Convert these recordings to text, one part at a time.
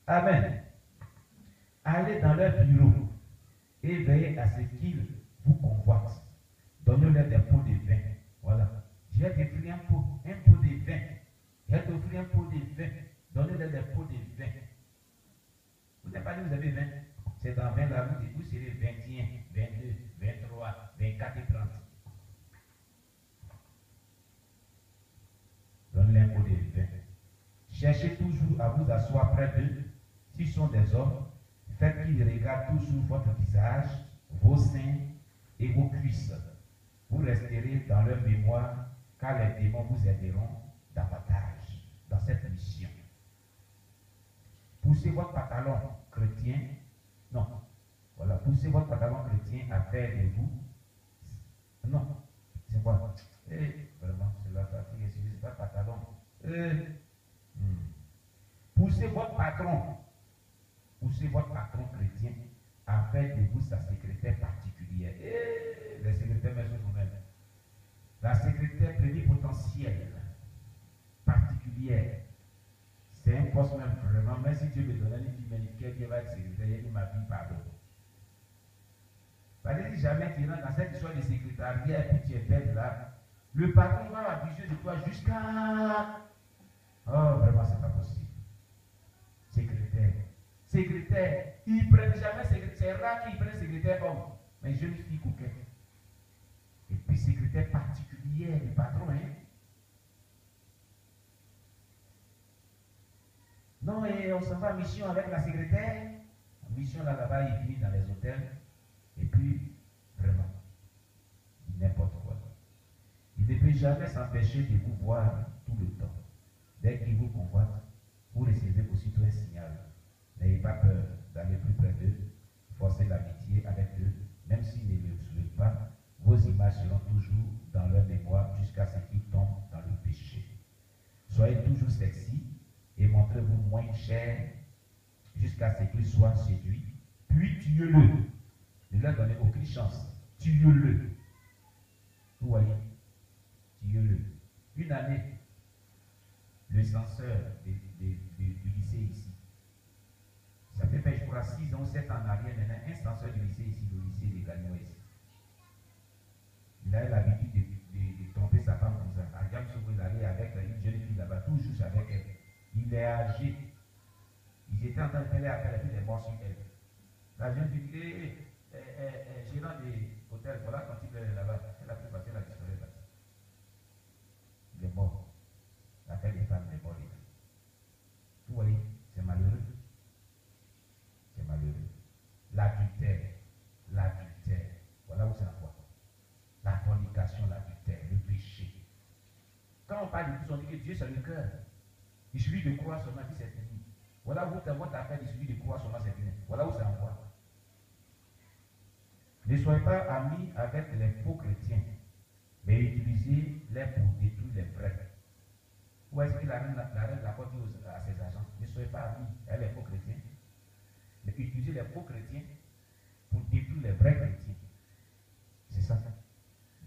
Amen. Allez dans leur bureau et veillez à ce qu'ils vous convoitent. Donnez-leur des pots de vin. Voilà. Je vais t'offrir un pot de vin. Je vais t'offrir un pot de vin. Donnez-leur des pots de vin. Vous n'avez pas dit que vous avez 20. C'est dans 20 là, vous serez 21, 22, 23, 24 et 30. Donnez-leur un pot de vin. Cherchez toujours à vous asseoir près d'eux. S'ils sont des hommes, faites qu'ils regardent toujours votre visage, vos seins et vos cuisses. Vous resterez dans leur mémoire, car les démons vous aideront davantage dans cette mission. Poussez votre pantalon chrétien, non, voilà, poussez votre pantalon chrétien à faire de vous, non, c'est quoi? Vraiment, c'est la fatigue, c'est pas pantalon. Poussez votre patron chrétien à faire de vous sa secrétaire particulière. Les secrétaires, mais je vous-même. La secrétaire plénipotentielle particulière. C'est un poste même vraiment, même si Dieu me donnait une vie magnifique, Dieu va être secrétaire, il m'a dit pardon. Parce que si jamais tu rentres dans cette histoire de secrétariat et puis tu es belle là, le patron va abuser de toi jusqu'à... Oh, vraiment, c'est pas possible. Secrétaire, ils prennent jamais secrétaire, c'est rare qu'ils prennent secrétaire homme, mais jeune fille coquette. Et puis secrétaire particulière du patron, hein. Non, et on s'en va en mission avec la secrétaire. La mission là-bas, il finit dans les hôtels. Et puis, vraiment, n'importe quoi. Il ne peut jamais s'empêcher de vous voir tout le temps. Dès qu'il vous convoite, vous recevez aussitôt un signal. N'ayez pas peur d'aller plus près d'eux, forcez l'amitié avec eux, même s'ils ne le souhaitent pas, vos images seront toujours dans leur mémoire jusqu'à ce qu'ils tombent dans le péché. Soyez toujours sexy et montrez-vous moins cher jusqu'à ce qu'ils soient séduits, puis tuez-le. Ne leur donnez aucune chance. Tuez-le. Vous voyez? Tuez-le. Une année, le censeur du lycée ici, ça fait, je crois, 6 ans, 7 ans en arrière, maintenant, un censeur du lycée ici, le lycée de Gagnon ici. Il a eu l'habitude de tromper sa femme comme ça. À Gamsogo, il allait avec une jeune fille là-bas, toujours avec elle. Il est âgé. Ils étaient en train de faire les appels et puis il est mort sur elle. La jeune fille dit, gérant des hôtels, voilà quand il est là-bas, elle a pu passer la disparue là. Il est mort. L'affaire des femmes est morte. Vous voyez, c'est malheureux. C'est malheureux. L'adultère, voilà où c'est la foi. La fornication, l'adultère, le péché. Quand on parle de tout, on dit que Dieu c'est le cœur. Il suffit de croire seulement, puis c'est fini. Voilà où votre affaire, il suffit de croire seulement, c'est fini. Voilà où c'est en foi. Ne soyez pas amis avec les faux chrétiens, mais utilisez-les pour détruire les vrais. Où est-ce que la reine la porte à ses agents? Ne soyez pas amis avec les faux chrétiens, mais utilisez les faux chrétiens pour détruire les vrais chrétiens. C'est ça.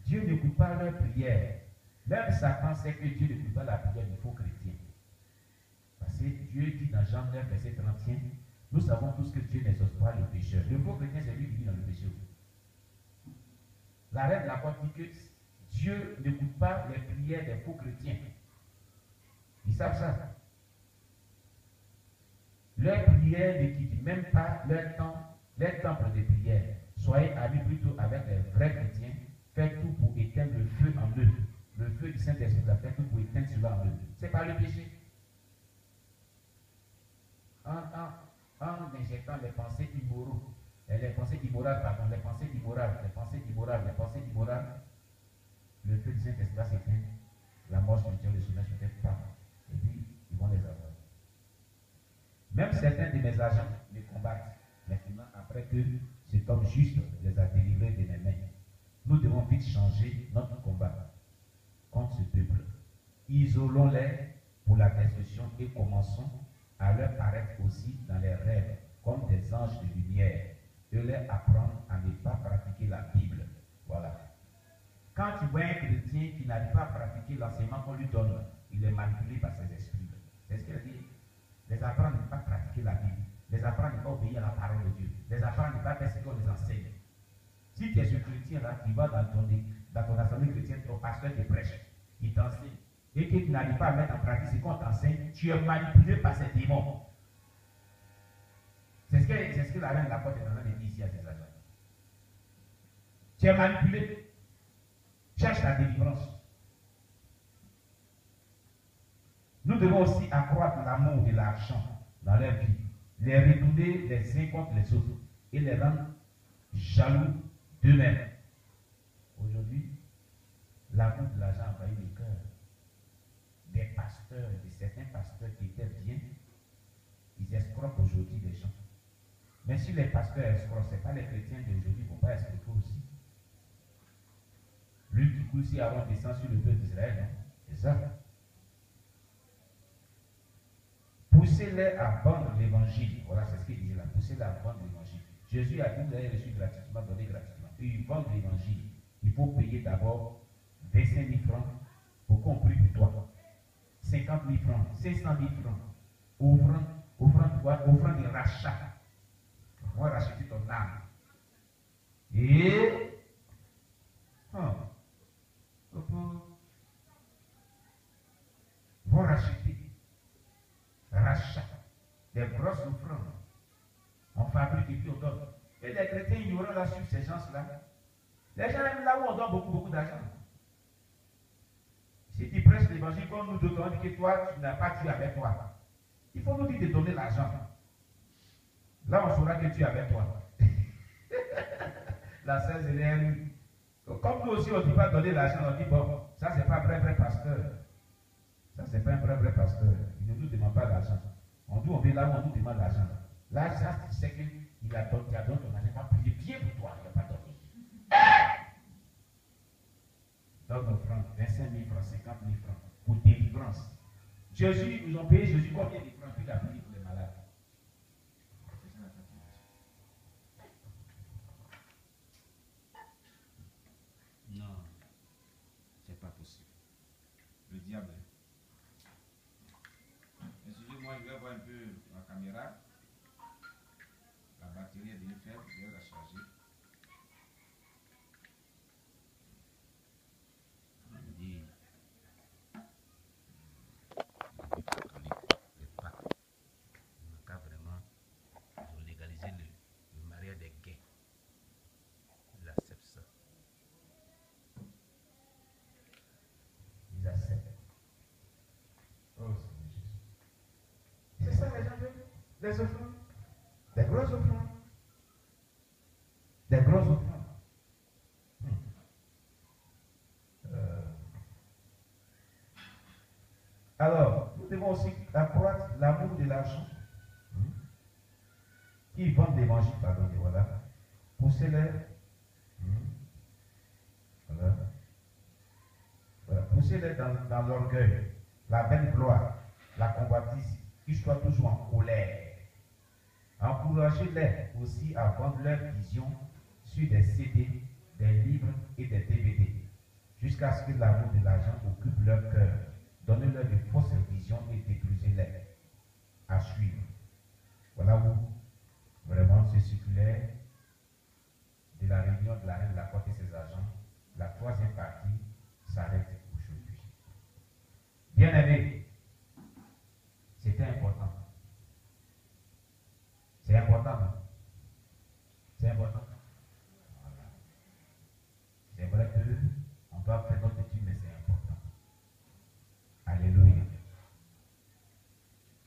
Dieu n'écoute pas leur prière. Même Satan sait que Dieu n'écoute pas la prière du faux chrétien. Parce que Dieu dit dans Jean 9, verset 31, nous savons tous que Dieu n'exauce pas le pécheur. Le faux chrétien, c'est lui qui vit dans le péché. La reine de la porte dit que Dieu n'écoute pas les prières des faux chrétiens. Ils savent ça. Leur prière n'équipe même pas leur temple de prière. Soyez amis plutôt avec les vrais chrétiens. Faites tout pour éteindre le feu en eux. Le feu du Saint-Esprit, faites tout pour éteindre cela en eux. C'est pas le péché. En injectant les pensées immorales, les pensées immorales, le feu du Saint-Esprit va s'éteindre. La mort spirituelle, le sommeil spirituel, et puis ils vont les avoir. Même certains de mes agents me combattent maintenant après que cet homme juste les a délivrés de mes mains. Nous devons vite changer notre combat contre ce peuple. Isolons-les pour la destruction et commençons à leur paraître aussi dans les rêves comme des anges de lumière et leur apprendre à ne pas pratiquer la Bible. Voilà. Quand tu vois un chrétien qui n'arrive pas à pratiquer l'enseignement qu'on lui donne, il est manipulé par ses esprits. C'est ce qu'il dit. Les apprendre à ne pas pas pratiquer la Bible. Les enfants ne vont pas obéir à la parole de Dieu. Les enfants ne vont pas faire ce qu'on les enseigne. Si tu es ce chrétien-là, tu vas dans ton assemblée chrétienne, ton pasteur te prêche, il t'enseigne, et que tu n'arrives pas à mettre en pratique ce qu'on t'enseigne, tu es manipulé par ces démons. C'est ce que la reine de la porte est en train de dire ici à ses agents. Tu es manipulé. Cherche la délivrance. Nous devons aussi accroître l'amour et l'argent dans leur vie, les retourner les uns contre les autres et les rendre jaloux d'eux-mêmes. Aujourd'hui, l'amour de l'argent a envahi le cœur des pasteurs, de certains pasteurs qui étaient bien. Ils escroquent aujourd'hui les gens. Mais si les pasteurs escroquent, ce n'est pas les chrétiens d'aujourd'hui qui ne vont pas escroquer aussi. Lui qui coule si avant descend sur le peuple d'Israël, c'est ça. Poussez-les à vendre l'évangile. Voilà, c'est ce qu'il disait là. Poussez-les à vendre l'évangile. Jésus a dit, vous avez reçu gratuitement, donné gratuitement. Et ils vendent l'évangile. Il faut payer d'abord 25 000 francs pour qu'on prie pour toi. 50 000 francs, 500 000 francs. Offrant des rachats. On va racheter ton âme. Et vont racheter. Rachat. Des grosses offrandes. On fabrique et puis on donne. Et les chrétiens ignorants là sur ces gens-là. Les gens aiment là où on donne beaucoup d'argent. Si tu prêches l'évangile comme nous deux, on dit que toi, tu n'as pas Dieu avec toi. Il faut nous dire de donner l'argent. Là, on saura que tu es avec toi. La sœur Zéléenne, comme nous aussi, on ne dit pas donner l'argent, on dit bon, ça, c'est pas un vrai pasteur. Ça, c'est pas un vrai pasteur. Il ne nous demande pas l'argent. On dit, on vient là où on nous demande l'argent. Là, ça, tu sais qu'il a donné ton argent, il va prier bien pour toi, il ne va pas donner. Donne nos francs, 25 000 francs, 50 000 francs, pour délivrance. Jésus, nous ont payé Jésus combien de francs, puis il a prié pour les malades. Non, c'est pas possible. Le diable. Excusez-moi, je vais voir un peu la caméra. La batterie est bien faible, je vais la charger. On dit le pas. On n'a vraiment ils ont légalisé le mariage des gays. Ils acceptent ça. Ils acceptent. Oh Seigneur Jésus. C'est ça les gens veulent. Les offrandes. Des grosses offrandes. Des grosses offrandes. Alors, nous devons aussi accroître l'amour de l'argent. Qui vendent l'évangile, pardon, voilà. Poussez-les. Voilà. Voilà. Poussez-les dans l'orgueil, la belle gloire, la convoitise, qu'ils soient toujours en colère. Encouragez-les aussi à vendre leur vision sur des CD, des livres et des DVD, jusqu'à ce que l'amour de l'argent occupe leur cœur. Donnez-leur de fausses visions et détruisez-les à suivre. Voilà où vraiment ce circulaire de la réunion de la reine de la porte et ses agents, la troisième partie s'arrête aujourd'hui. Bien aimé, c'était important. C'est important, non? C'est important. Voilà. C'est vrai qu'on doit faire notre étude, mais c'est important. Alléluia.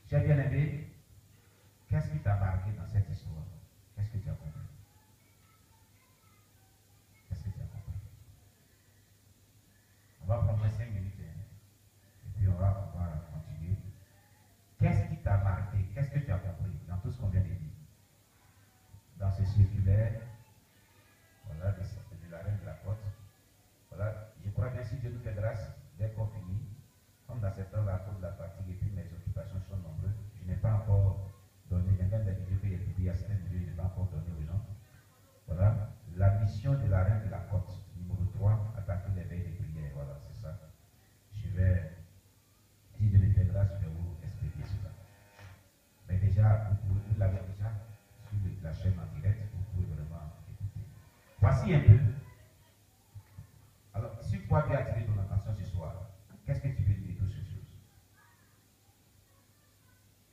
J'ai bien aimé, qu'est-ce qui t'a marqué dans cette histoire? Qu'est-ce que tu as compris? Qu'est-ce que tu as compris? On va prendre 5 minutes et puis on va continuer. Qu'est-ce qui t'a marqué? Qu'est-ce que tu as compris dans tout ce qu'on vient de dire? Dans ce circulaire, voilà, de la reine de la porte. Voilà, je crois bien si Dieu nous fait grâce, dès qu'on finit, comme dans cette heure, à cause de la fatigue et puis mes occupations sont nombreuses, je n'ai pas encore donné, même dans la vidéo que j'ai publiée à certaines vidéos, vous l'avez déjà sur la chaîne en direct, vous pouvez vraiment écouter. Voici un peu. Alors, si tu peux bien attirer ton attention ce soir, qu'est-ce que tu veux dire de toutes ces choses?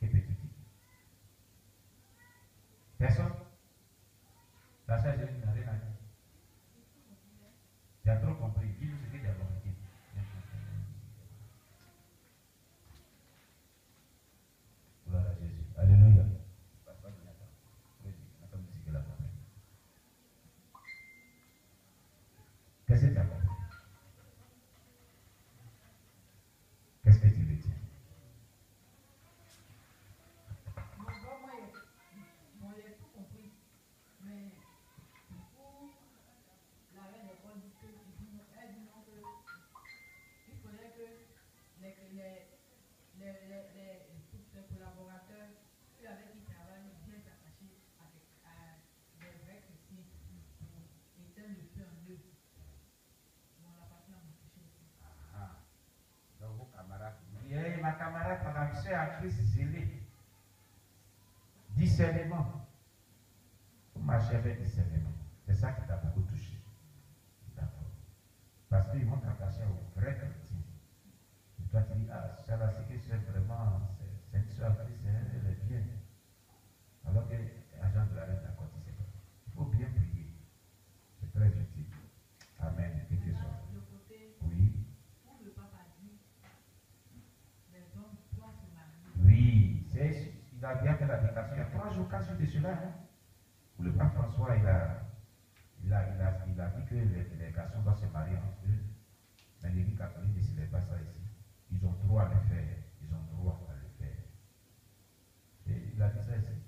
Que peux-tu dire? Personne? La sœur Jésus n'a rien à dire. Tu as trop compris. Dis-nous ce que tu as compris. Gloire à Jésus. Alléluia. Qu'est-ce que tu as compris? Qu'est-ce que tu veux dire? Moi, j'ai tout compris. Mais pour la reine d'école, elle dit non que il faudrait que tous les collaborateurs, ceux avec qui travaillent, bien s'attacher à des vrais chrétiens pour éteindre le feu en eux. Bon, la partie là m'a touché aussi. Donc vos camarades, ma camarade, madame sœur à Christ zélé. Discernement. Vous marchez avec discernement. C'est ça qui t'a beaucoup touché. D'accord. Parce qu'ils vont t'attacher aux vrais chrétiens. Et toi tu dis, ça là, c'est que c'est vraiment, c'est une soeur à Christ, elle est bien. Alors que l'agent de la reine n'a pas dit, il faut bien prier. C'est très utile. Amen. Que Dieu soit. Oui. Où le pape a dit, les hommes doivent se marier. Oui, il a bien fait la déclaration. Il y a 3 jours, 4 jours de cela. Hein? Où le pape François, il a dit que les garçons doivent se marier entre eux. Mais l'Église catholique ne décide pas ça ici. Ils ont droit à le faire. Ils ont droit à le faire. Et il a dit ça ici.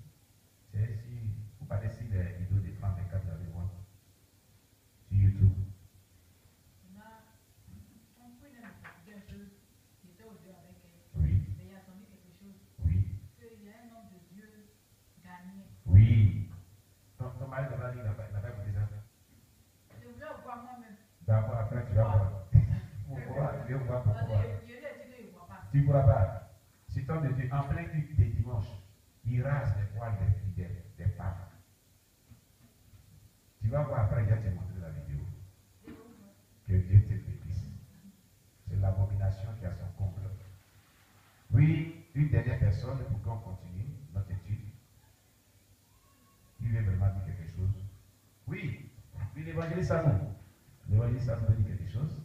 C'est ici. Vous parlez ici des vidéos de France 24, vous allez voir. Sur YouTube. On peut même fatiguer un peu. J'étais au Dieu avec elle. Oui. Mais il a entendu quelque chose. Oui. Qu'il y a un homme de Dieu gagné. Oui. Ton mari n'a pas dit, il n'a pas écouté ça. Je voulais voir moi-même. D'accord, après tu vas voir. Pourquoi? Tu veux voir pourquoi? Tu ne pourras pas. C'est homme de Dieu, en plein culte des dimanches, il rase les voiles des fidèles, des femmes. Tu vas voir après, il va te montrer la vidéo. Que Dieu te bénisse. C'est l'abomination qui a son comble. Oui, une dernière personne, pour qu'on continue notre étude. Il veut vraiment dire quelque chose. Oui, l'évangéliste à nous. L'évangéliste à nous veut dire quelque chose.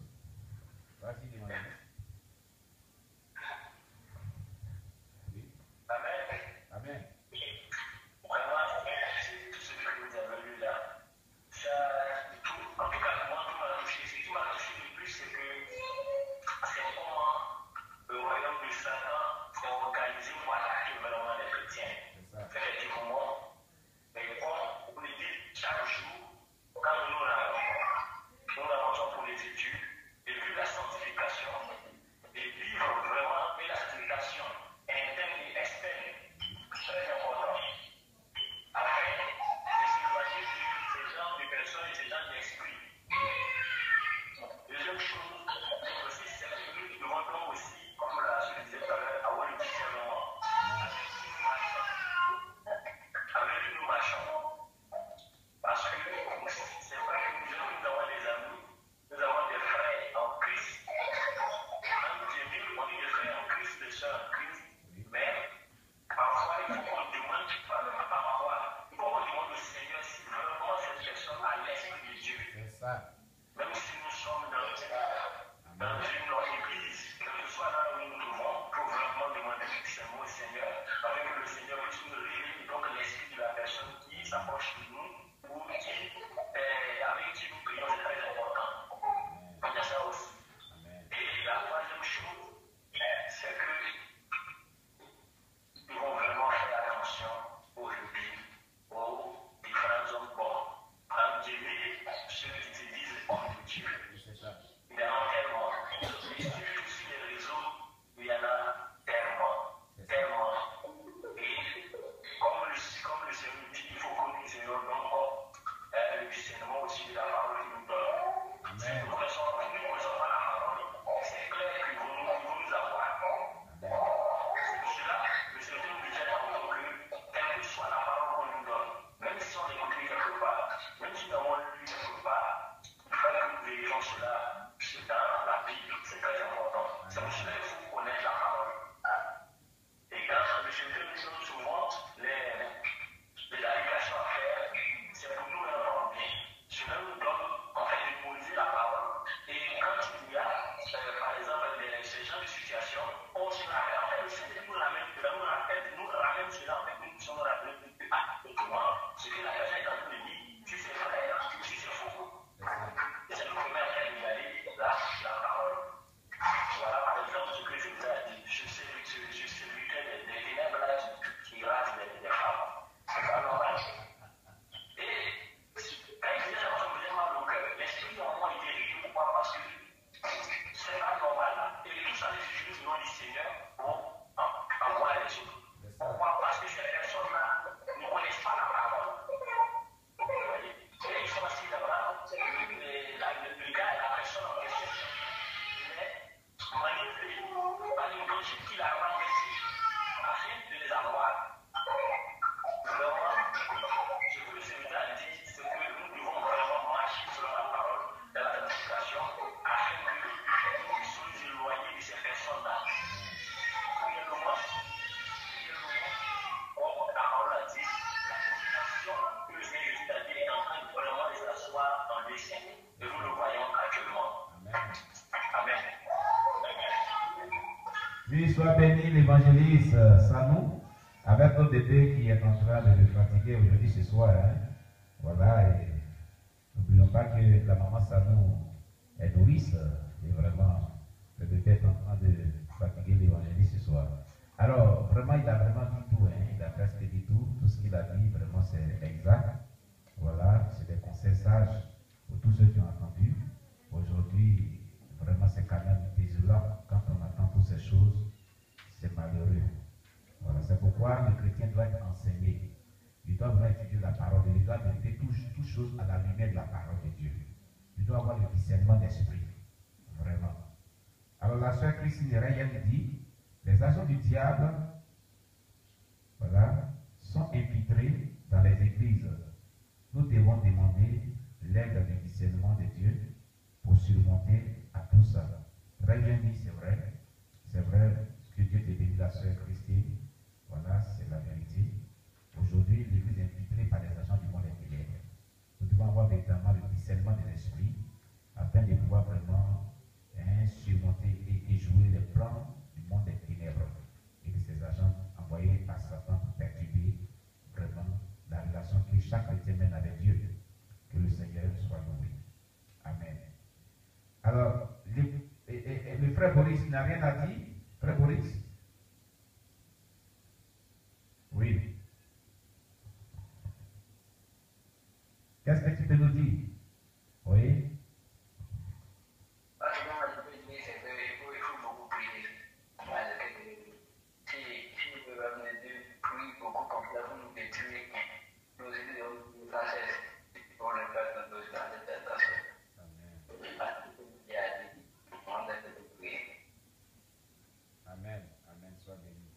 Vas-y, l'évangéliste. Oui. Amen. Amen. Vraiment, c'est tout ce que vous avez lu là. Ça, en tout cas, moi, tout m'a touché. Ce qui m'a touché le plus, c'est que c'est comment le royaume de Satan est organisé pour attaquer vraiment les chrétiens. Effectivement, mais comme vous le dites, chaque jour, quand nous avançons pour les études, et vu la sanctification, et vivre vraiment la sanctification interne et externe, très important. Après, de s'éloigner de ces genres de personnes et ces genres d'esprit. Deuxième chose, aussi, c'est que nous devons aussi, comme je le disais tout à l'heure, avoir le discernement. Avec qui nous marchons. Parce que c'est vrai que nous avons des amis, nous avons des frères en Christ. Quand nous aimons, on dit des frères en Christ, des sœurs en Christ. Mais parfois, il faut qu'on demande, il faut qu'on demande au Seigneur si vraiment cette personne a l'esprit de Dieu. C'est ça. Même si nous sommes dans une église, quel que soit là où nous nous trouvons, il faut vraiment demander seulement au Seigneur, afin que le Seigneur puisse nous révéler donc l'esprit de la personne qui s'approche de nous ou avec qui nous prions, c'est très important. Il y a ça aussi. Et la troisième chose, c'est que nous devons vraiment faire attention aujourd'hui aux différents hommes bons. Aimer ceux qui se disent hommes de Dieu. Il y en a tellement. Et sur les réseaux, il y en a tellement. Tellement. Et comme le Seigneur dit, il faut que nous ayons encore le discernement aussi de la parole qui nous donne. Si nous ne connaissons pas la parole, c'est clair qu'ils vont nous avoir. C'est pour cela que le Seigneur nous disait tantôt que Lui soit béni, l'évangéliste Sanou, avec notre bébé qui est en train de le fatiguer aujourd'hui, ce soir. Hein. Voilà, et n'oublions pas que la maman Sanou est nourrice, et vraiment, le bébé est en train de fatiguer l'évangéliste ce soir. Alors, vraiment, il a vraiment dit tout, hein. Il a presque dit tout. Tout ce qu'il a dit, vraiment, c'est exact. Voilà, c'est des conseils sages pour tous ceux qui ont entendu. Aujourd'hui, vraiment, c'est quand même désolant quand on entend toutes ces choses. C'est malheureux. Voilà, c'est pourquoi le chrétien doit être enseigné. Il doit vraiment étudier la parole de Dieu. Il doit méditer toutes choses à la lumière de la parole de Dieu. Il doit avoir le discernement d'esprit. Vraiment. Alors, la sœur Christine Rayel dit, les agents du diable, voilà, sont infiltrés dans les églises. Nous devons demander l'aide du discernement de Dieu pour surmonter à tout ça. Très bien dit, c'est vrai. C'est vrai que Dieu te bénit, la sœur Christine. Voilà, c'est la vérité. Aujourd'hui, l'Église est infiltrée par les agents du monde des ténèbres. Nous devons avoir véritablement le discernement de l'esprit afin de pouvoir vraiment surmonter et jouer les plans du monde des ténèbres et que ces agents envoyés par Satan pour perturber vraiment la relation que chaque chrétien mène avec Dieu. Que le Seigneur soit loué. Amen. Alors, le frère Boris n'a rien à dire. Frère Boris? Oui. Qu'est-ce que tu peux nous dire? Oui. Amen. Amen. Sois béni.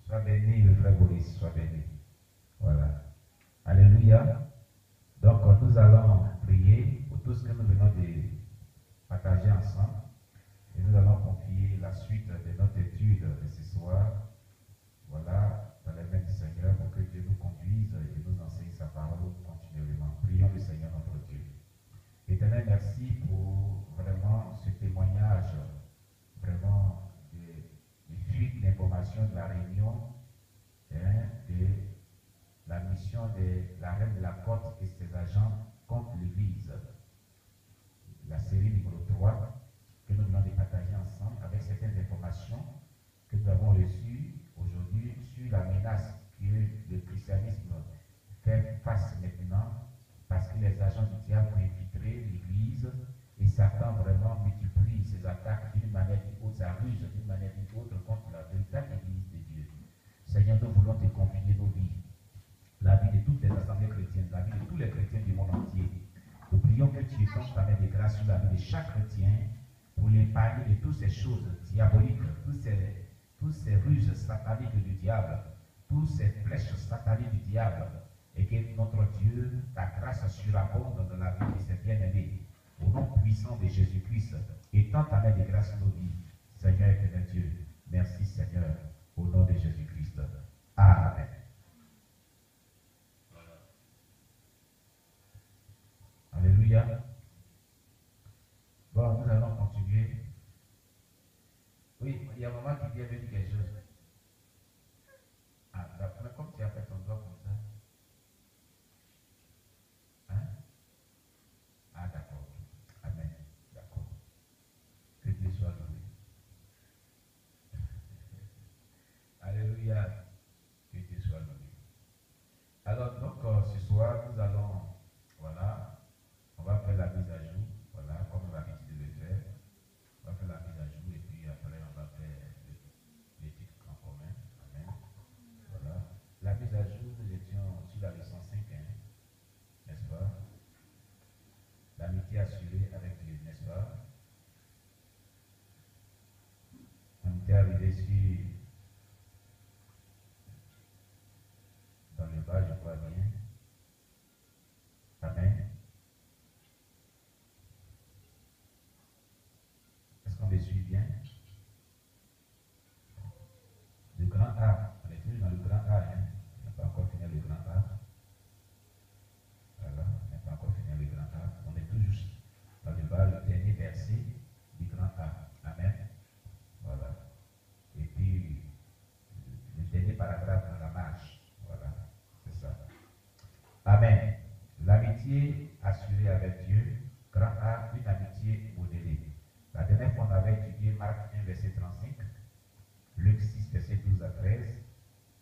Sois béni, le frère Boris. Sois béni. Voilà. Alléluia. Donc, nous allons prier pour tout ce que nous venons de partager ensemble. Et nous allons confier la suite de notre étude de ce soir. Voilà, dans les mains du Seigneur, pour que Dieu nous conduise et nous enseigne sa parole continuellement. Prions le Seigneur notre Dieu. Éternel, merci pour vraiment ce témoignage, vraiment de fuite d'informations de la réunion, de la mission de la reine de la côte et ses agents contre l'Église. La série numéro 3 que nous venons de partager ensemble avec certaines informations que nous avons reçues aujourd'hui sur la menace que le christianisme fait face maintenant parce que les agents du diable ont infiltré l'Église et Satan vraiment multiplie ses attaques d'une manière ou d'une autre, sa ruse d'une manière ou d'une autre contre la véritable Église de Dieu. Seigneur, nous voulons te confier nos vies, la vie de toutes les assemblées chrétiennes, la vie de tous les chrétiens du monde entier. Nous prions que tu étends ta main de grâce sur la vie de chaque chrétien pour l'épargner de toutes ces choses diaboliques, toutes ces ruses sataniques du diable, toutes ces flèches sataniques du diable, et que notre Dieu, ta grâce surabonde dans la vie de ses bien-aimés. Au nom puissant de Jésus-Christ, étends ta main de grâce sur nos vies. Seigneur éternel Dieu, merci Seigneur, au nom de Jésus-Christ. Amen. Alléluia. Bon, nous allons continuer. Oui, il y a un moment qui vient me dire quelque chose. Ah, mais comme tu as fait ton doigt comme ça. Hein? Ah, d'accord. Amen. D'accord. Que Dieu soit loué. Alléluia. Que Dieu soit loué. Alors, donc, ce soir, nous allons, voilà, on va faire la mise à jour, voilà, comme on a l'habitude de le faire. On va faire la mise à jour et puis après, on va faire l'étude en commun. Amen. Voilà. La mise à jour, nous étions sur la leçon 5, n'est-ce pas? L'amitié assurée avec Dieu, n'est-ce pas? On était arrivé sur, dans le bas, je crois bien. Amen. Est-ce qu'on me suit bien? Le grand A, on est toujours dans le grand A, hein? On n'a pas encore fini le grand A. Voilà, on n'a pas encore fini le grand A. On est toujours dans le bas, le dernier verset du grand A. Amen. Voilà. Et Amen. L'amitié assurée avec Dieu, grand A, une amitié modélée. La dernière fois, on avait étudié Marc 1, verset 35, Luc 6, verset 12 à 13,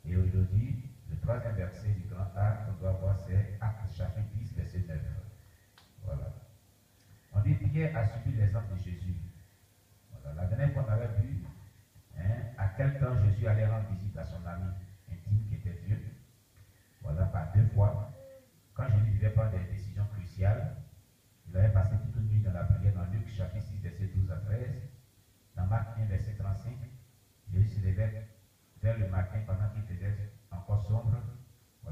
et aujourd'hui, le troisième verset du grand A qu'on doit voir, c'est Actes chapitre 10, verset 9. Voilà. On dit Pierre a suivi l'exemple de Jésus. Voilà. La dernière fois, on avait vu à quel temps Jésus allait rendre visite à son ami intime qui était Dieu. Voilà, par 2 fois. Quand Jésus devait prendre des décisions cruciales, il avait passé toute une nuit dans la prière dans Luc chapitre 6, verset 12 à 13. Dans Marc 1, verset 35, Jésus se levait vers le matin pendant qu'il faisait encore sombre.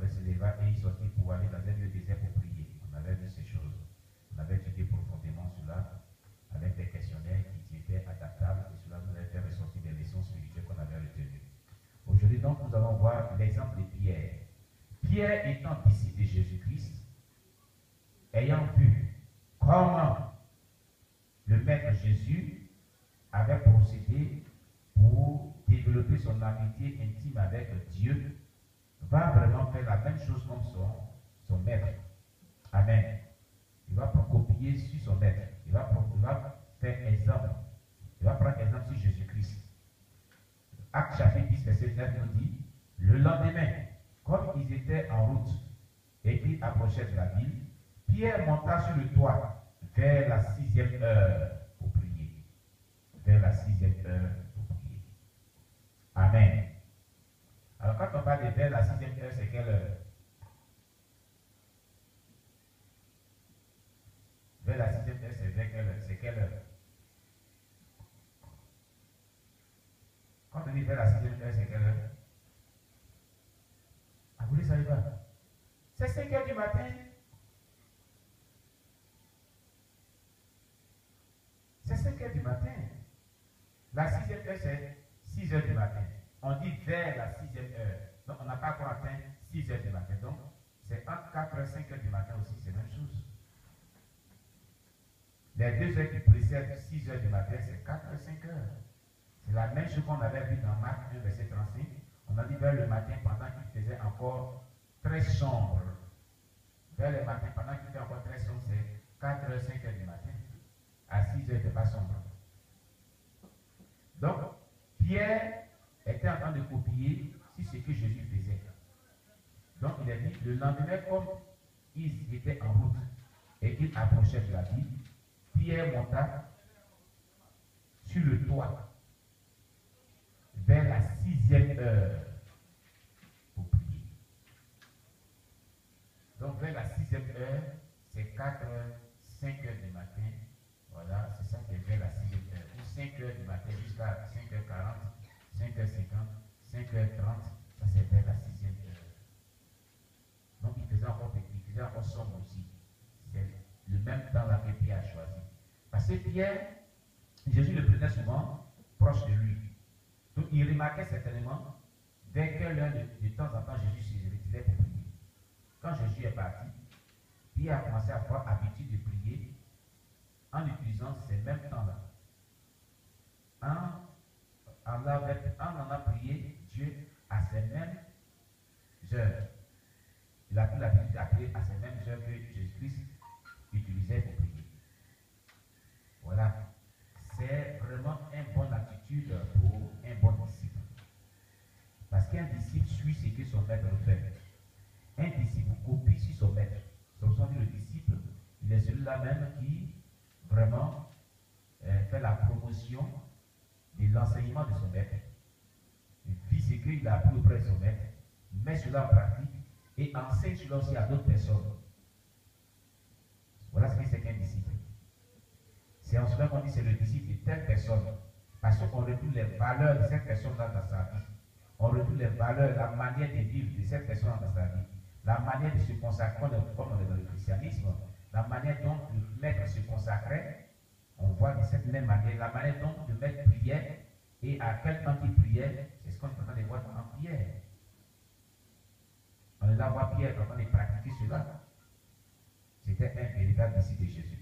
Il se leva et il sortit pour aller dans un lieu désert pour prier. On avait vu ces choses. On avait étudié profondément cela avec des questionnaires qui étaient adaptables et cela nous a fait ressortir des leçons spirituelles qu'on avait retenues. Aujourd'hui, donc, nous allons voir l'exemple de Pierre. Pierre étant disciple de Jésus-Christ, ayant vu comment le Maître Jésus avait procédé pour développer son amitié intime avec Dieu, va vraiment faire la même chose comme son Maître. Amen. Il va copier sur son Maître. Il va faire exemple. Il va prendre exemple sur Jésus-Christ. Acte chapitre 10, verset 9 nous dit, le lendemain, comme ils étaient en route et qu'ils approchaient de la ville, Pierre monta sur le toit vers la 6e heure pour prier. Vers la 6e heure pour prier. Amen. Alors quand on parle de vers la 6e heure, c'est quelle heure? Vers la 6e heure, c'est quelle heure? Quand on dit vers la 6e heure, c'est quelle heure? Ah, vous ne savez pas? C'est 5 heures du matin. C'est 5 heures du matin. La 6e heure, c'est 6 heures du matin. On dit vers la 6e heure. Donc, on n'a pas encore atteint 6 heures du matin. Donc, c'est entre 4 et 5 heures du matin aussi, c'est la même chose. Les 2 heures qui précèdent 6 heures du matin, c'est 4 et 5 heures. C'est la même chose qu'on avait vu dans Marc 1, verset 35. On a dit vers le matin, pendant qu'il faisait encore très sombre. Vers le matin, pendant qu'il fait encore très sombre, c'est 4 heures, 5 heures du matin. À 6 heures, il n'est pas sombre. Donc, Pierre était en train de copier sur ce que Jésus faisait. Donc, il a dit, le lendemain, comme ils étaient en route et qu'ils approchaient de la ville, Pierre monta sur le toit vers la 6e heure pour prier. Donc, vers la 6e heure, c'est 4 heures, 5 heures du matin. Voilà, c'est ça qui est vers la 6e heure. Ou 5 heures du matin jusqu'à 5h40, 5h50, 5h30, ça c'est vers la 6e heure. Donc, il faisait encore sombre aussi. C'est le même temps là que Pierre a choisi. Parce que Pierre, Jésus le prenait souvent proche de lui. Donc, il remarquait certainement, dès que de temps en temps, Jésus se retirait pour prier. Quand Jésus est parti, Pierre a commencé à avoir l'habitude de prier en utilisant ces mêmes temps-là. En a prié Dieu à ces mêmes heures. Il a pris l'habitude d'appeler à ces mêmes heures que Jésus-Christ utilisait pour prier. Voilà. C'est vraiment une bonne attitude pour un bon disciple. Parce qu'un disciple suit ce que son maître fait. Un disciple copie sur son maître. Donc, on dit le disciple, il est celui-là même qui vraiment fait la promotion de l'enseignement de son maître. Il vit ce qu'il a appris auprès de son maître, met cela en pratique et enseigne cela aussi à d'autres personnes. Voilà ce que c'est qu'un disciple. C'est en cela qu'on dit que c'est le disciple de telle personne. Parce qu'on retrouve les valeurs de cette personne-là dans sa vie. On retrouve les valeurs, la manière de vivre de cette personne dans sa vie. La manière de se consacrer, comme on est dans le christianisme, la manière dont le maître se consacrait, on voit de cette même manière, la manière dont le maître priait et à quel temps il priait, c'est ce qu'on est en train de voir en prière. On est là voir Pierre en train de pratiquer cela. C'était un véritable disciple de Jésus.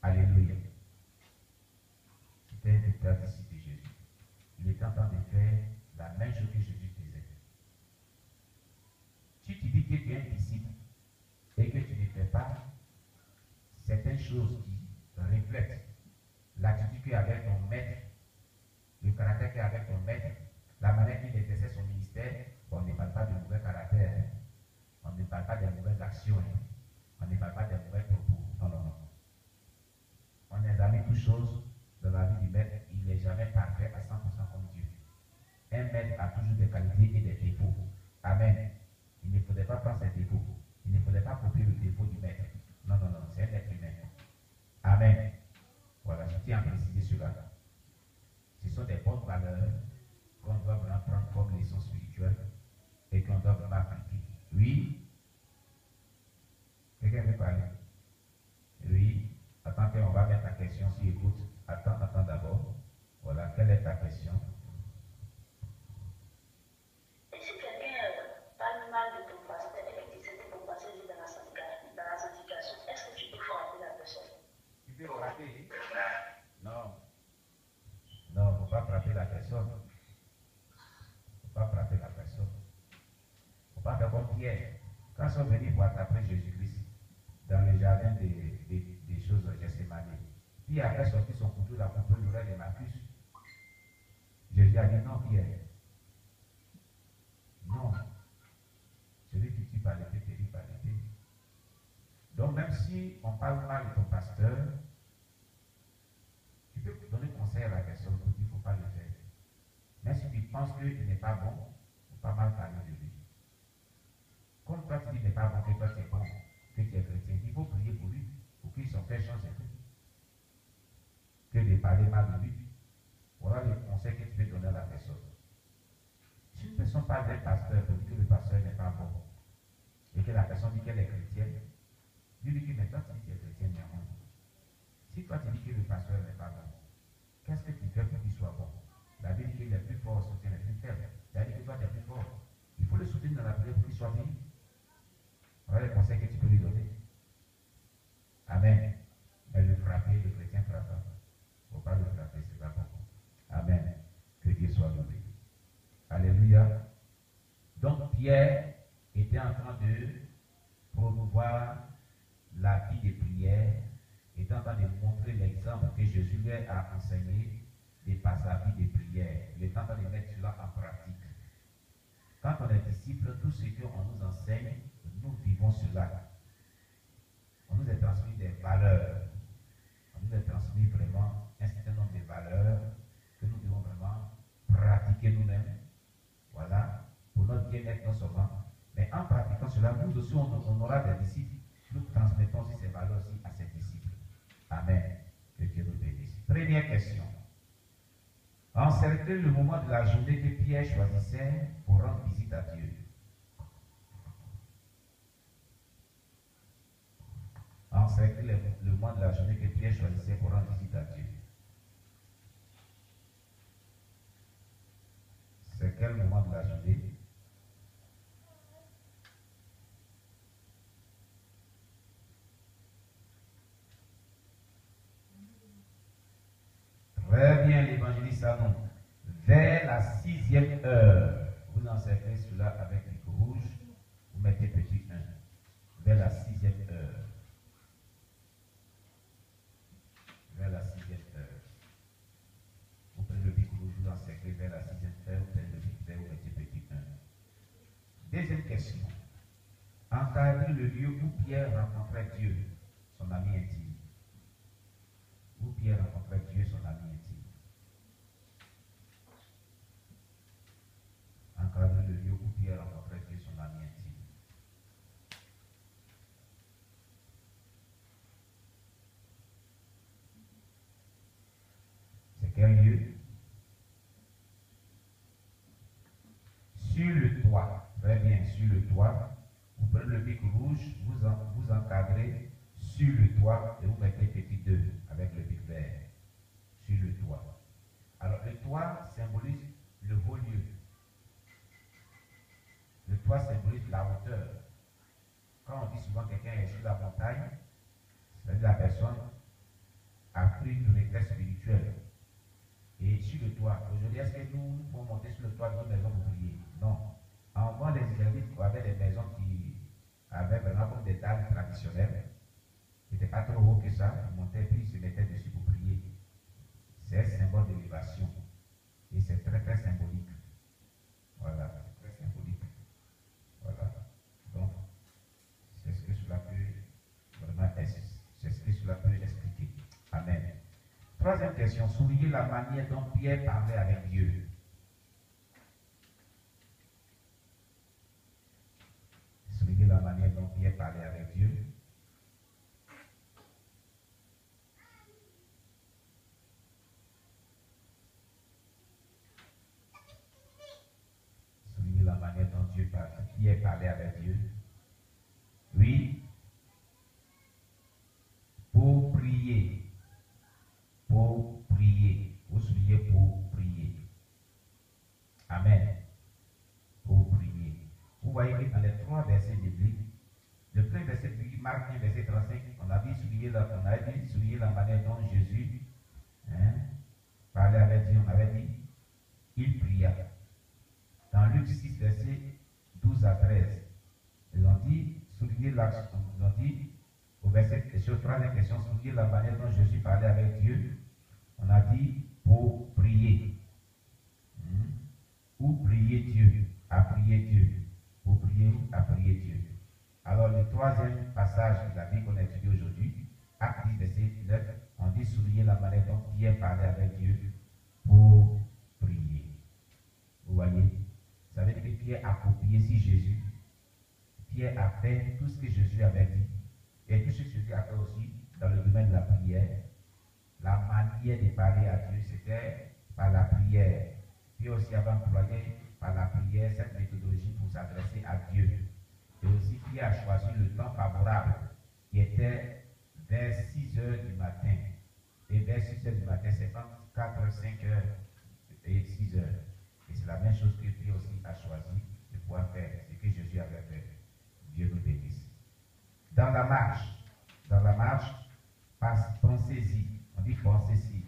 Alléluia. C'était un véritable disciple de Jésus. Il était en train de faire la même chose que Jésus faisait. Si dis que tu es un disciple et que tu ne fais pas certaines choses qui reflètent l'attitude qu'il y a avec ton maître, le caractère qu'il y a avec ton maître, la manière qu'il exerçait son ministère, on ne parle pas de mauvais caractère, hein. On ne parle pas des mauvaises actions, hein. On ne parle pas des mauvais propos. Non, non, non. On examine toutes choses dans la vie du maître. Il n'est jamais parfait à 100% comme Dieu. Un maître a toujours des qualités et des défauts. Amen. Il ne faudrait pas prendre ses défauts. Il ne faudrait pas copier le défaut du maître. Non, non, non, c'est un être humain. Amen. Voilà, je tiens à préciser cela. Ce sont des bonnes valeurs qu'on doit vraiment prendre comme leçon spirituelle et qu'on doit vraiment appliquer. Oui. Quelqu'un veut parler? Oui. Attends qu'on va mettre ta question si écoute. Attends d'abord. Voilà, quelle est ta question? Si quelqu'un parle mal de ton pasteur et que c'était ton pasteur dans la sanctification, est-ce que tu peux frapper la personne? Tu peux frapper? Non. Non, il ne faut pas frapper la personne. Il ne faut pas frapper la personne. Il ne faut pas faire comme Pierre. Quand ils sont venus pour attraper Jésus-Christ dans le jardin des choses de Gethsémani, Pierre avait sorti son couteau, la couteau l'oreille de Marcus. Jésus a dit non, Pierre. Non. Celui qui tue par l'épée, périt par l'épée. Donc, même si on parle mal de ton pasteur, tu peux donner conseil à la personne pour dire qu'il ne faut pas le faire. Mais si tu penses qu'il n'est pas bon, il ne faut pas mal parler de lui. Comme toi tu dis qu'il n'est pas bon, que toi tu es bon, que tu es chrétien, il faut prier pour lui, pour qu'il s'en fait changer. Que de parler mal de lui. Voilà le conseil que tu peux donner à la personne. Si une personne parle d'un pasteur pour dire que le pasteur n'est pas bon, et que la personne dit qu'elle est chrétienne, dis-lui que maintenant tu dis que tu es chrétienne, néanmoins. Si toi tu dis que le pasteur n'est pas bon, qu'est-ce que tu fais pour qu'il soit bon? La Bible dit qu'il est plus fort soutient les plus faibles. C'est-à-dire que toi tu es plus fort. Il faut le soutenir dans la prière pour qu'il soit béni. Voilà le conseil que tu peux lui donner. Amen. Mais le frapper, le chrétien frappe. Il ne faut pas le frapper, c'est pas bon. Amen. Que Dieu soit loué. Alléluia. Donc Pierre était en train de promouvoir la vie de prière, était en train de montrer l'exemple que Jésus lui a enseigné de par sa vie de prière. Il est en train de mettre cela en pratique. Quand on est disciple, tout ce qu'on nous enseigne, nous vivons cela. On nous a transmis des valeurs. On nous a transmis vraiment un certain nombre de valeurs que nous devons vraiment pratiquer nous-mêmes. Voilà, pour notre bien-être non seulement, mais en pratiquant cela, nous aussi on aura des disciples. Nous transmettons aussi ces valeurs-ci à ces disciples. Amen. Que Dieu nous bénisse. Première question. Encercler le moment de la journée que Pierre choisissait pour rendre visite à Dieu. Encercler le moment de la journée que Pierre choisissait pour rendre visite à Dieu. C'est quel moment de la journée? Très bien, l'évangéliste annonce. Vers la 6e heure, vous encerclez cela avec du rouge, vous mettez petit 1. Vers la 6e heure. Vers la 6e heure. Vous prenez le bic rouge, vous encerclez vers la 6e heure, vous prenez le bic vert, vous mettez petit 1. Deuxième question. Encadrez le lieu où Pierre rencontrait Dieu, son ami intime. Où Pierre rencontrait Dieu, son ami intime. Encadrez le lieu où Pierre rencontrait Dieu, son ami intime. C'est quel lieu? Sur le toit. Très bien, sur le toit. Vous prenez le bic rouge, vous encadrez sur le toit et vous mettez petit 2 avec le bic vert. Sur le toit. Alors le toit symbolise le haut lieu. Le toit symbolise la hauteur. Quand on dit souvent quelqu'un est sur la montagne, c'est-à-dire la personne a pris une retraite spirituelle. Et sur le toit, aujourd'hui, est-ce que nous pouvons monter sur le toit de notre maison pour prier? Non. En voit des Israélites avaient des maisons qui vraiment comme des dalles traditionnelles. C'était pas trop haut que ça, ils montaient puis ils se mettaient dessus pour prier. C'est un symbole d'élévation. Et c'est très très symbolique. Voilà, c'est très symbolique. Voilà. Donc, c'est ce que cela peut vraiment c'est ce que cela peut expliquer. Amen. Troisième question, soulignez la manière dont Pierre parlait avec Dieu. Soulignez la manière dont Pierre parlait avec Dieu. Soulignez la manière dont Pierre parlait avec Dieu. Oui. Pour prier. Pour prier. Vous soulignez pour prier. Amen. Pour prier. Vous voyez que dans les 3 versets bibliques, le premier verset biblique, Marc 1, verset 35, on a dit souligner la manière dont Jésus parlait avec Dieu. On avait dit, il pria. Dans Luc 6, verset 12 à 13, ils ont dit, souligner l'action. Ils ont dit, au verset, sur 3e question, souligner la manière dont Jésus parlait avec Dieu. On a dit, pour prier. Ou prier Dieu, à prier Dieu. Pour prier, à prier Dieu. Alors, le 3e passage de la Bible qu'on a étudié aujourd'hui, Acte 10, verset 9, on dit souligner la manière dont Pierre parlait avec Dieu pour prier. Vous voyez? Ça veut dire que Pierre a copié si Jésus. Pierre a fait tout ce que Jésus avait dit. Et tout ce que Jésus a fait aussi dans le domaine de la prière. La manière de parler à Dieu, c'était par la prière. Puis aussi avait employé par la prière cette méthodologie pour s'adresser à Dieu. Et aussi Pierre a choisi le temps favorable qui était vers 6 heures du matin. Et vers 6 heures du matin, c'est comme 4, 5 heures et 6 heures. Et c'est la même chose que Pierre aussi a choisi de pouvoir faire, ce que Jésus avait fait. Dieu nous bénisse. Dans la marche, pensez-y. On dit pensez-y.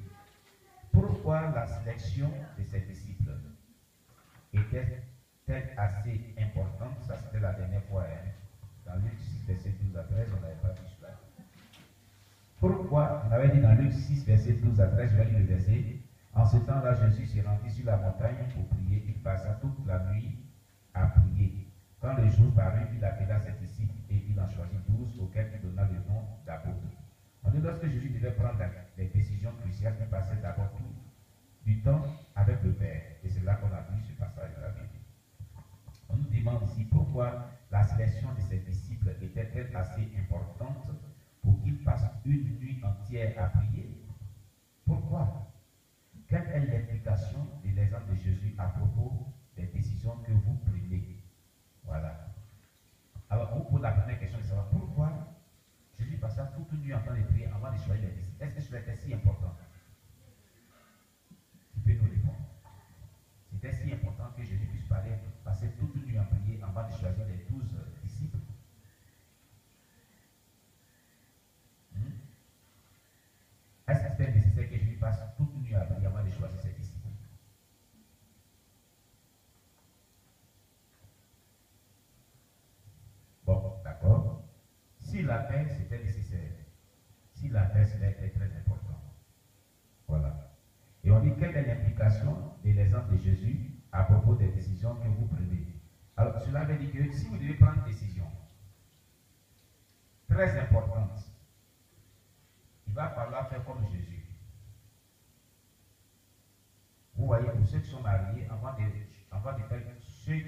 Pourquoi la sélection de ses disciples était-elle assez importante? Ça, c'était la dernière fois. Dans Luc 6, verset 12 à 13, on n'avait pas vu cela. Pourquoi? On avait dit dans Luc 6, verset 12 à 13, je vais lire le verset. En ce temps-là, Jésus s'est rendu sur la montagne pour prier. Il passa toute la nuit à prier. Quand le jour parut, il appela ses disciples et il en choisit 12 auxquels il donna le nom d'apôtres. On dit lorsque Jésus devait prendre des décisions cruciales, il passait d'abord tout du temps avec le Père. Et c'est là qu'on a vu ce passage de la Bible. On nous demande ici pourquoi la sélection de ses disciples était-elle assez importante pour qu'ils passent une nuit entière à prier. Pourquoi? Quelle est l'implication de l'exemple de Jésus à propos des décisions que vous prenez? Voilà. Alors, on pose la première question de savoir pourquoi Jésus passa toute une nuit en train de prier avant de choisir les disciples. Est-ce que cela était si important? Tu peux nous répondre. C'était si important que Jésus puisse passer toute une nuit à prier avant de choisir les 12 disciples. Est-ce que c'était nécessaire que Jésus passe toute une nuit à prier avant de choisir ses disciples? Bon, d'accord. Si la paix, c'était nécessaire. Si la paix, c'était très important. Voilà. Et on dit quelle est l'implication de l'exemple de Jésus à propos des décisions que vous prenez. Alors, cela veut dire que si vous devez prendre une décision très importante, il va falloir faire comme Jésus. Vous voyez, pour ceux qui sont mariés, avant de faire ceux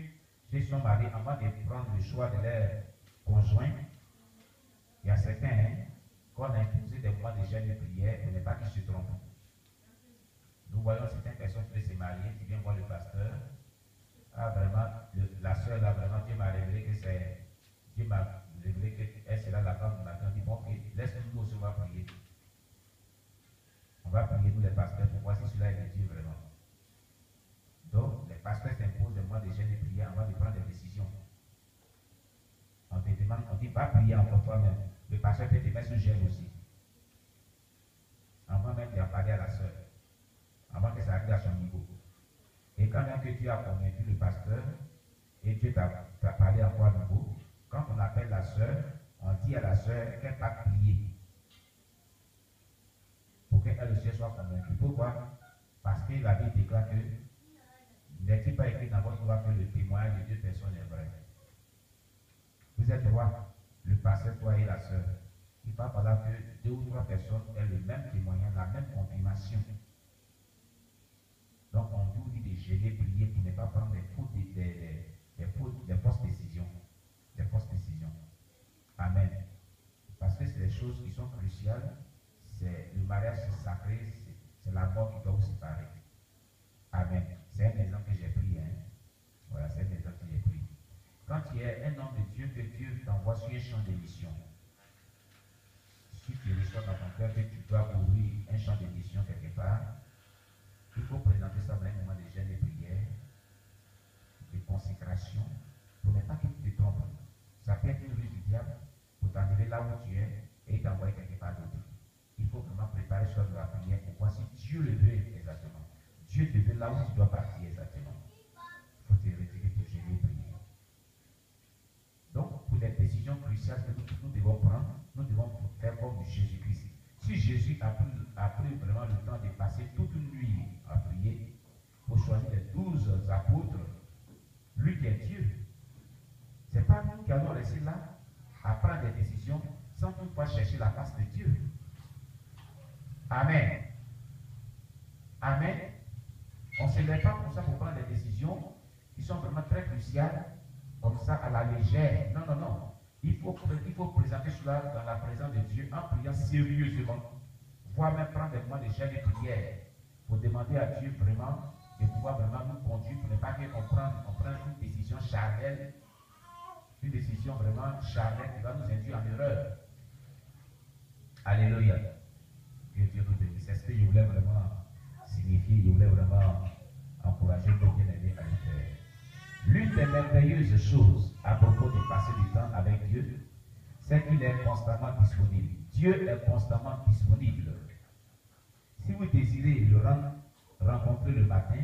qui sont mariés, avant de prendre le choix de leur conjoint, il y a certains qu'on a imposé des mois de jeûne de prière, mais n'est pas qu'ils se trompent. Nous voyons certaines personnes qui veulent se marier, qui viennent voir le pasteur. Ah, vraiment, la soeur, là, vraiment, Dieu m'a révélé que c'est. Dieu m'a révélé qu'elle sera la femme de ma femme. Il dit, bon, ok, laisse-nous aussi, on va prier. On va prier, nous les pasteurs, pour voir si cela est de Dieu vraiment. Donc, les pasteurs s'imposent des mois de jeûne de prière avant de prendre des décisions. On te demande, on dit, va prier encore toi-même. Le pasteur peut te mettre sous jeûne aussi. Avant même de parler à la soeur. Avant que ça arrive à son niveau. Et quand même que tu as convaincu le pasteur et Dieu t'a parlé encore à nouveau, quand on appelle la soeur, à la soeur qu'elle va prier pour qu'elle aussi soit convaincue. Pourquoi? Parce que la Bible déclare que n'est-il pas écrit dans votre loi que le témoignage de 2 personnes est vrai? Vous êtes droit, le pasteur, toi et la soeur. Il va falloir que 2 ou 3 personnes aient le même témoignage, la même confirmation. Donc on vous dit de gérer, prier pour ne pas prendre des fausses décisions. Des fausses décisions. Amen. Parce que c'est des choses qui sont cruciales. C'est le mariage sacré, c'est la mort qui doit vous séparer. Amen. C'est un exemple que j'ai pris. Hein. Voilà, c'est un exemple que j'ai pris. Quand tu es un homme de Dieu, que Dieu t'envoie sur un champ de mission, si tu reçois dans ton cœur que tu dois ouvrir un champ de mission quelque part, il faut présenter ça dans un moment de jeûne et prière, de consécration, pour ne pas que tu te trompes. Ça peut être une ruse du diable pour t'enlever là où tu es et t'envoyer quelque part d'autre. Il faut vraiment préparer ça de la prière pour voir si Dieu le veut exactement. Dieu te veut là où tu dois partir exactement. Il faut te retirer pour gérer et prier. Donc, pour les décisions cruciales que nous devons prendre, nous devons faire comme Jésus-Christ. Si Jésus a pris vraiment le temps de passer toute une nuit à prier pour choisir les 12 apôtres, lui qui est Dieu, ce n'est pas nous qui allons rester là à prendre des décisions sans toutefois chercher la face de Dieu. Amen. Amen. On ne se lève pas comme ça pour prendre des décisions qui sont vraiment très cruciales, comme ça à la légère. Non, non, non. Il faut présenter cela dans la présence de Dieu en priant sérieusement, voire même prendre des moments de jeûne et prière pour demander à Dieu vraiment de pouvoir vraiment nous conduire pour ne pas qu'on prenne une décision charnelle, une décision vraiment charnelle qui va nous induire en erreur. Alléluia. Que Dieu nous bénisse. C'est ce que je voulais vraiment signifier, je voulais vraiment encourager nos bien-aimés à le faire. L'une des merveilleuses choses à propos de passer du temps avec Dieu, c'est qu'il est constamment disponible. Dieu est constamment disponible. Si vous désirez le rencontrer le matin,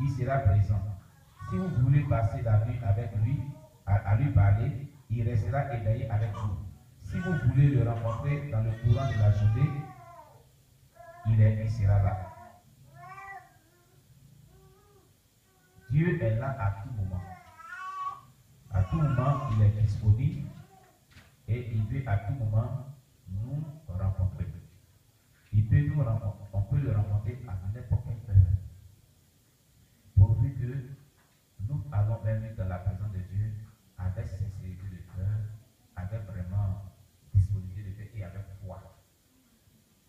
il sera présent. Si vous voulez passer la nuit avec lui, à lui parler, il restera éveillé avec vous. Si vous voulez le rencontrer dans le courant de la journée, il sera là. Dieu est là à tout moment. À tout moment, il est disponible et il veut à tout moment nous rencontrer. Il peut nous rencontrer, on peut le rencontrer à n'importe quelle heure. Pourvu que nous allons venir dans la présence de Dieu avec sincérité de cœur, avec vraiment disponibilité de cœur et avec foi.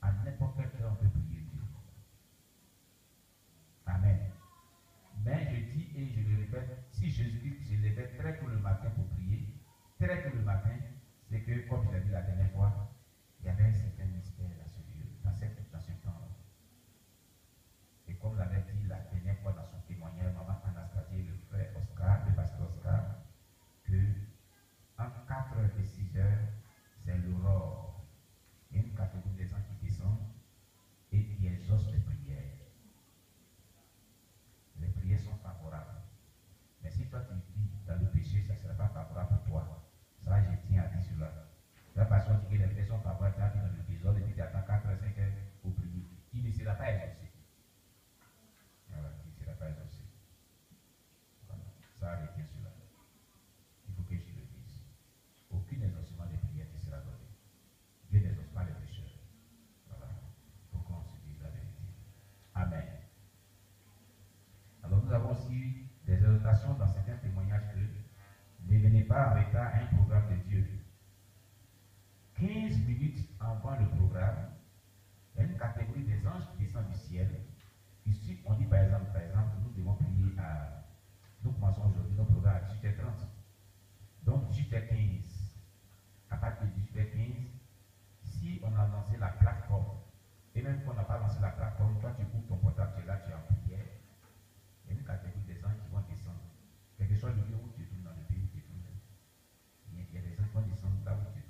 À n'importe quelle heure, on peut prier Dieu. Amen. Mais je dis et je le répète, si Jésus-Christ se levait très tôt le matin pour prier, très tôt le matin, c'est que, comme je l'ai dit la dernière fois, il y avait un certain mystère dans ce lieu, dans ce temps-là. Et comme l'avait dit la dernière fois dans son témoignage, maman Anastasie, le frère Oscar, le pasteur Oscar, que entre 4h et 6h, c'est l'aurore. Il y a une catégorie des gens qui descendent et qui exaucent les prières. Les prières sont favorables. Mais si toi tu vis dans le péché, ça ne sera pas favorable pour toi. Ça, je tiens à dire cela. La personne dit que les prières sont favorables, tu as dit dans le désordre, et puis tu attends 4 h 5 h pour prier. Il ne sera pas exaucé. Voilà, il ne sera pas exaucé. Voilà, ça retient cela. Il faut que je le dise. Aucun exaucement des prières ne sera donné. Dieu n'exauce pas les pécheurs. Voilà. Il faut qu'on se dise la vérité. Amen. Alors nous avons aussi des exhortations dans certains témoignages que ne venez pas en retard à un programme de Dieu. 15 minutes avant le programme, il y a une catégorie des anges qui descendent du ciel. Ici, on dit par exemple, nous devons prier à... Nous commençons aujourd'hui nos programmes à 18h30. Donc 18h15. À partir de 18h15, si on a lancé la plateforme, et même quand on n'a pas lancé la plateforme, toi tu ouvres ton portable, tu es là, tu es en prière. Il y a une catégorie des anges qui vont descendre. Quel que soit le lieu où tu es dans le pays où tu es. Il y a des anges qui vont descendre là où tu es.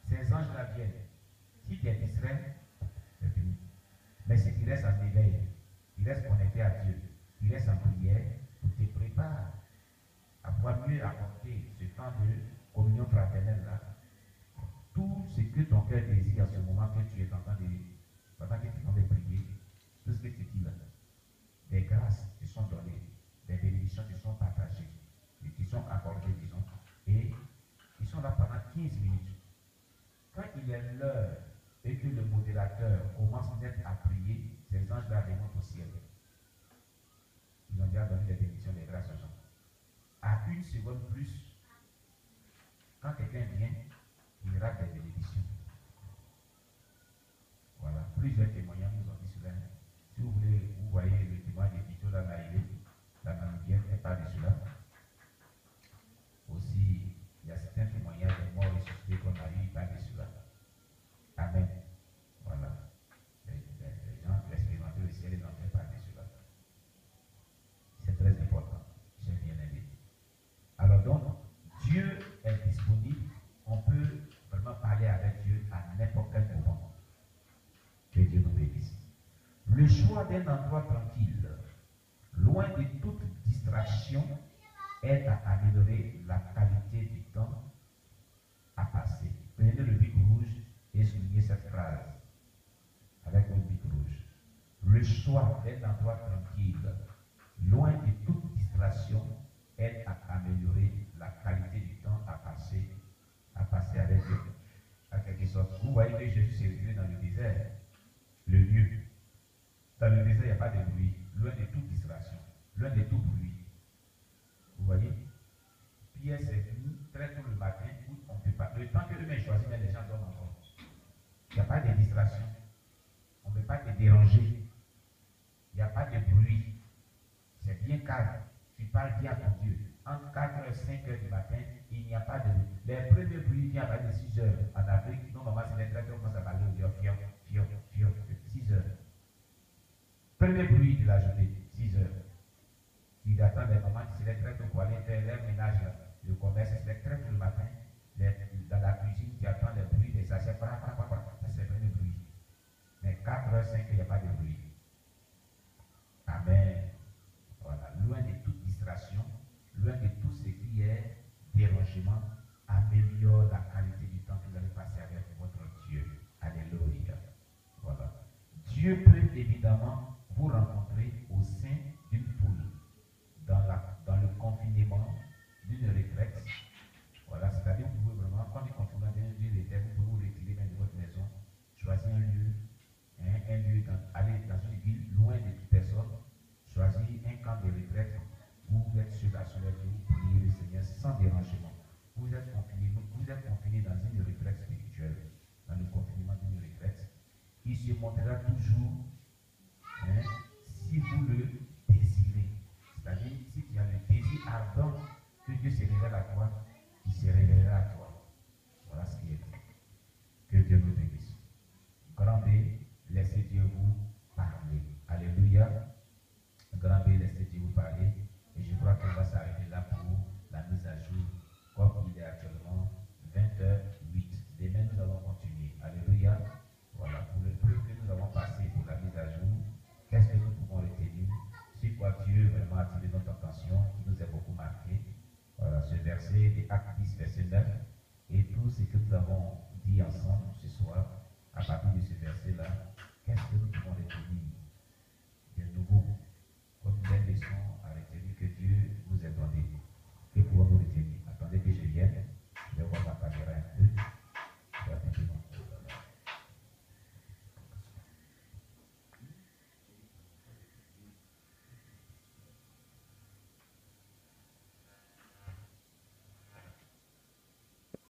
Ces anges-là viennent. Si tu es distrait, c'est fini. Mais si tu restes en éveil, tu restes connecté à Dieu, tu restes en prière, tu te prépares à pouvoir mieux apporter ce temps de communion fraternelle là ce que ton cœur désire en ce moment que tu es en train de, pendant que tu es en train de prier, tout ce que tu dis là, des grâces te sont données, des bénédictions te sont partagées, et qui sont accordées, disons, et ils sont là pendant 15 minutes. Quand il est l'heure et que le modérateur commence net à prier, ces anges-là remontent au ciel. Ils ont déjà donné des bénédictions, des grâces aux gens. À une seconde plus, quand quelqu'un vient, il rate des bénédictions. Voilà, plusieurs témoignages nous ont dit cela. Si vous voulez, vous voyez le témoin des Pito là, la Namibienne n'est pas de cela. Aussi, il y a certains témoignages de morts ressuscités qu'on a eu, pas de cela. Amen. Voilà. Les gens qui ont expérimenté le ciel, ils n'ont fait pas de cela. C'est très important, j'ai bien aimé. Alors donc, Dieu est disponible, on peut vraiment parler avec Dieu à n'importe quel moment. Que Dieu nous bénisse. Le choix d'un endroit tranquille, loin de toute distraction, aide à améliorer la qualité du temps à passer. Prenez le bic rouge et soulignez cette phrase avec le bic rouge. Le choix d'un endroit tranquille, loin de toute distraction, aide à améliorer la qualité du temps à passer avec Dieu. En quelque sorte, vous voyez que Jésus s'est retrouvé dans le désert, le lieu. Dans le désert, il n'y a pas de bruit, loin de toute distraction, loin de tout bruit. Vous voyez? Pierre s'est venu très tôt le matin où on ne peut pas. Le temps que lui-même choisit, mais les gens dorment encore. Il n'y a pas de distraction. On ne peut pas te déranger. Il n'y a pas de bruit. C'est bien calme. Tu parles bien à ton Dieu. Entre 4h et 5h du matin, il n'y a pas de bruit. Les premiers bruits viennent à partir de 6h. En Afrique, normalement, c'est les tracteurs qui commencent à parler au Dieu. Fion, 6h. Premier bruit de la journée, 6h. Il attend les mamans qui se lèvent très tôt pour aller faire leur ménage, le commerce, se lèvent très tôt le matin. Dans la cuisine, tu attends le bruit des assiettes. Ça, c'est le premier bruit. Mais 4h, 5h, il n'y a pas de bruit. Amen. Voilà. Loin de toute distraction, loin de tout ce qui est dérangement, améliore la qualité du temps que vous allez passer avec votre Dieu. Alléluia. Voilà. Dieu peut évidemment vous rencontrer au sein d'une foule, dans le confinement d'une retraite. Voilà, c'est-à-dire que vous pouvez vraiment, quand le confinement d'une retraite, vous pouvez vous retirer même de votre maison, choisir un lieu, aller dans une ville loin de toute personne, choisir un camp de retraite où vous êtes sur la soleil, vous priez le Seigneur sans dérangement. Vous êtes confiné dans une retraite spirituelle, dans le confinement d'une retraite. Il se montrera toujours si vous le désirez. C'est-à-dire, si tu as le désir ardent que Dieu se révèle à toi, il se révélera à toi. Voilà ce qui est dit. Que Dieu nous bénisse. Grand B, laissez Dieu vous parler. Alléluia. Grand B, laissez Dieu vous parler. Et je crois qu'on va s'arrêter là pour la mise à jour, comme il est actuellement 20h08. Demain, nous allons continuer. Alléluia. Voilà, pour le peu que nous avons passé pour la mise à jour, qu'est-ce que nous pouvons retenir? C'est quoi Dieu vraiment attiré notre attention, qui nous a beaucoup marqué. Voilà, ce verset de Actes 10, verset 9, et tout ce que nous avons dit ensemble ce soir, à partir de ce verset-là, qu'est-ce que nous pouvons retenir de nouveau, comme une belle leçon à retenir?